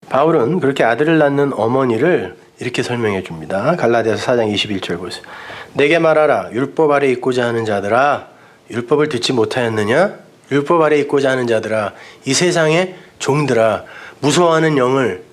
바울은 그렇게 아들을 낳는 어머니를 이렇게 설명해 줍니다. 갈라디아서 4장 21절 보세요. 내게 말하라. 율법 아래 있고자 하는 자들아, 율법을 듣지 못하였느냐? 율법 아래 있고자 하는 자들아, 이 세상의 종들아, 무서워하는 영을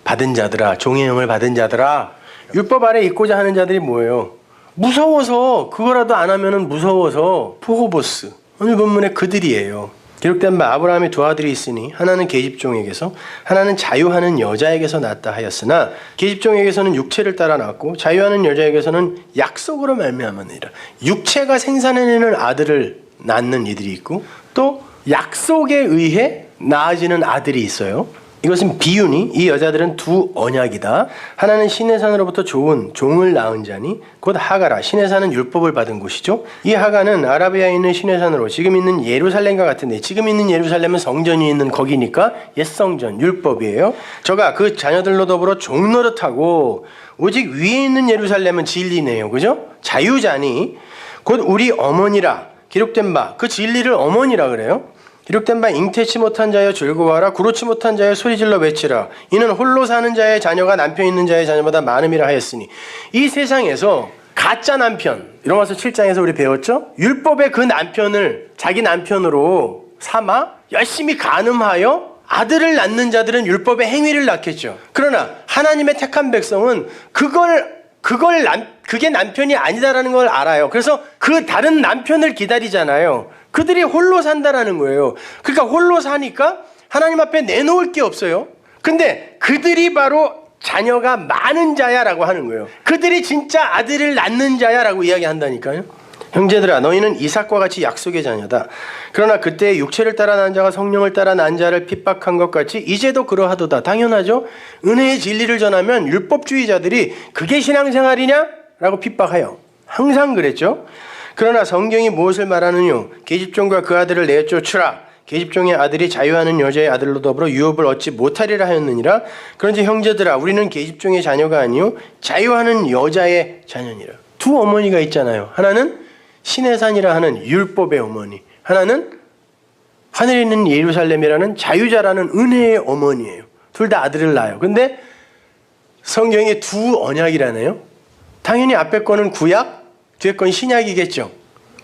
받은 자들아, 종의 영을 받은 자들아. 율법 아래 있고자 하는 자들이 뭐예요? 무서워서, 그거라도 안 하면은 무서워서 포호보스, 오늘 본문에 그들이에요. 기록된 바 아브라함의 두 아들이 있으니 하나는 계집종에게서 하나는 자유하는 여자에게서 낳았다 하였으나 계집종에게서는 육체를 따라 낳았고 자유하는 여자에게서는 약속으로 말미암았느니라. 육체가 생산해내는 아들을 낳는 이들이 있고 또 약속에 의해 낳아지는 아들이 있어요. 이것은 비유니 이 여자들은 두 언약이다. 하나는 시내산으로부터 좋은 종을 낳은 자니 곧 하가라. 시내산은 율법을 받은 곳이죠. 이 하가는 아라비아에 있는 시내산으로 지금 있는 예루살렘과 같은데, 지금 있는 예루살렘은 성전이 있는 거기니까 옛성전 율법이에요. 저가 그 자녀들로 더불어 종노릇하고 오직 위에 있는 예루살렘은 진리네요. 그죠? 자유자니 곧 우리 어머니라. 기록된 바 그 진리를 어머니라 그래요. 기록된 바 잉태치 못한 자여 즐거워하라. 구로치 못한 자여 소리질러 외치라. 이는 홀로 사는 자의 자녀가 남편 있는 자의 자녀보다 많음이라 하였으니. 이 세상에서 가짜 남편, 로마서 7장에서 우리 배웠죠? 율법의 그 남편을 자기 남편으로 삼아 열심히 간음하여 아들을 낳는 자들은 율법의 행위를 낳겠죠. 그러나 하나님의 택한 백성은 그게 남편이 아니다라는 걸 알아요. 그래서 그 다른 남편을 기다리잖아요. 그들이 홀로 산다라는 거예요. 그러니까 홀로 사니까 하나님 앞에 내놓을 게 없어요. 근데 그들이 바로 자녀가 많은 자야라고 하는 거예요. 그들이 진짜 아들을 낳는 자야라고 이야기한다니까요. 형제들아, 너희는 이삭과 같이 약속의 자녀다. 그러나 그때 육체를 따라 난 자가 성령을 따라 난 자를 핍박한 것 같이 이제도 그러하도다. 당연하죠. 은혜의 진리를 전하면 율법주의자들이 그게 신앙생활이냐? 라고 핍박해요. 항상 그랬죠. 그러나 성경이 무엇을 말하느뇨? 계집종과 그 아들을 내쫓으라. 계집종의 아들이 자유하는 여자의 아들로 더불어 유업을 얻지 못하리라 하였느니라. 그런지 형제들아, 우리는 계집종의 자녀가 아니요 자유하는 여자의 자녀니라. 두 어머니가 있잖아요. 하나는 시내산이라 하는 율법의 어머니, 하나는 하늘에 있는 예루살렘이라는 자유자라는 은혜의 어머니예요. 둘 다 아들을 낳아요. 근데 성경에 두 언약이라네요. 당연히 앞에 거는 구약, 뒤에 건 신약이겠죠.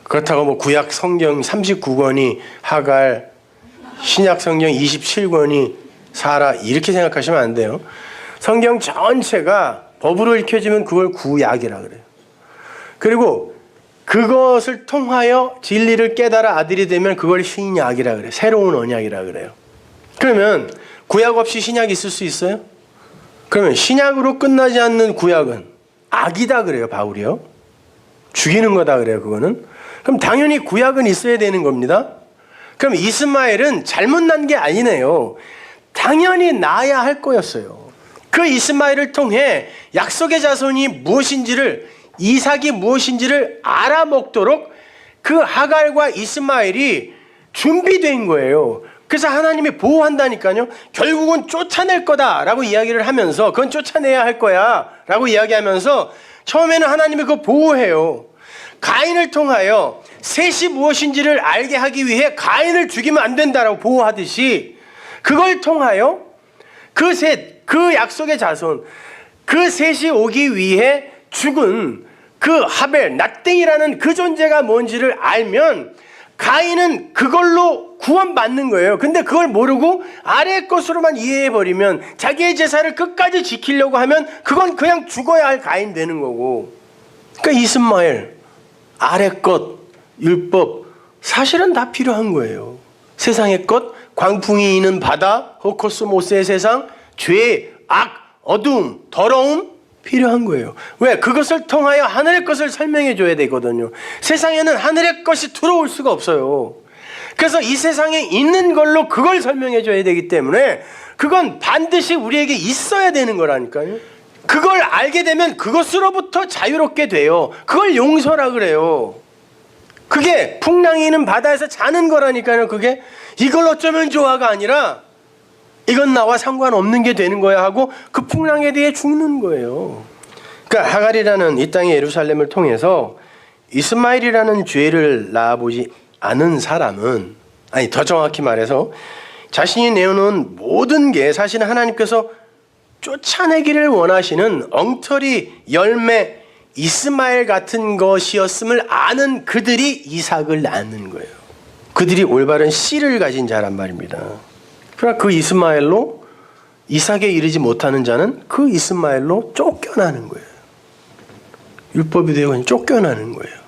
그렇다고 뭐 구약 성경 39권이 하갈, 신약 성경 27권이 사라, 이렇게 생각하시면 안 돼요. 성경 전체가 법으로 읽혀지면 그걸 구약이라 그래요. 그리고 그것을 통하여 진리를 깨달아 아들이 되면 그걸 신약이라 그래요. 새로운 언약이라 그래요. 그러면 구약 없이 신약이 있을 수 있어요? 그러면 신약으로 끝나지 않는 구약은 악이다 그래요, 바울이요. 죽이는 거다 그래요, 그거는. 그럼 당연히 구약은 있어야 되는 겁니다. 그럼 이스마엘은 잘못 난 게 아니네요. 당연히 낳아야 할 거였어요. 그 이스마엘을 통해 약속의 자손이 무엇인지를, 이삭이 무엇인지를 알아먹도록 그 하갈과 이스마엘이 준비된 거예요. 그래서 하나님이 보호한다니까요. 결국은 쫓아낼 거다라고 이야기를 하면서, 그건 쫓아내야 할 거야 라고 이야기하면서 처음에는 하나님이 그거 보호해요. 가인을 통하여 셋이 무엇인지를 알게 하기 위해 가인을 죽이면 안 된다라고 보호하듯이, 그걸 통하여 그 셋, 그 약속의 자손, 그 셋이 오기 위해 죽은 그 하벨, 낫땡이라는 그 존재가 뭔지를 알면 가인은 그걸로 구원받는 거예요. 근데 그걸 모르고 아래의 것으로만 이해해버리면, 자기의 제사를 끝까지 지키려고 하면 그건 그냥 죽어야 할 가인 되는 거고. 그러니까 이스마엘, 아래 것, 율법, 사실은 다 필요한 거예요. 세상의 것, 광풍이 이는 바다, 호코스모스의 세상, 죄, 악, 어두움, 더러움, 필요한 거예요. 왜? 그것을 통하여 하늘의 것을 설명해 줘야 되거든요. 세상에는 하늘의 것이 들어올 수가 없어요. 그래서 이 세상에 있는 걸로 그걸 설명해 줘야 되기 때문에 그건 반드시 우리에게 있어야 되는 거라니까요. 그걸 알게 되면 그것으로부터 자유롭게 돼요. 그걸 용서라 그래요. 그게 풍랑이 있는 바다에서 자는 거라니까요. 그게 이걸 어쩌면 좋아가 아니라 이건 나와 상관없는 게 되는 거야 하고 그 풍랑에 대해 죽는 거예요. 그러니까 하갈이라는 이 땅의 예루살렘을 통해서 이스마엘이라는 죄를 낳아보지 않은 사람은, 아니 더 정확히 말해서 자신이 내어놓은 모든 게 사실은 하나님께서 쫓아내기를 원하시는 엉터리 열매 이스마엘 같은 것이었음을 아는 그들이 이삭을 낳는 거예요. 그들이 올바른 씨를 가진 자란 말입니다. 그러나 그 이스마엘로 이삭에 이르지 못하는 자는 그 이스마엘로 쫓겨나는 거예요. 율법이 되어 쫓겨나는 거예요.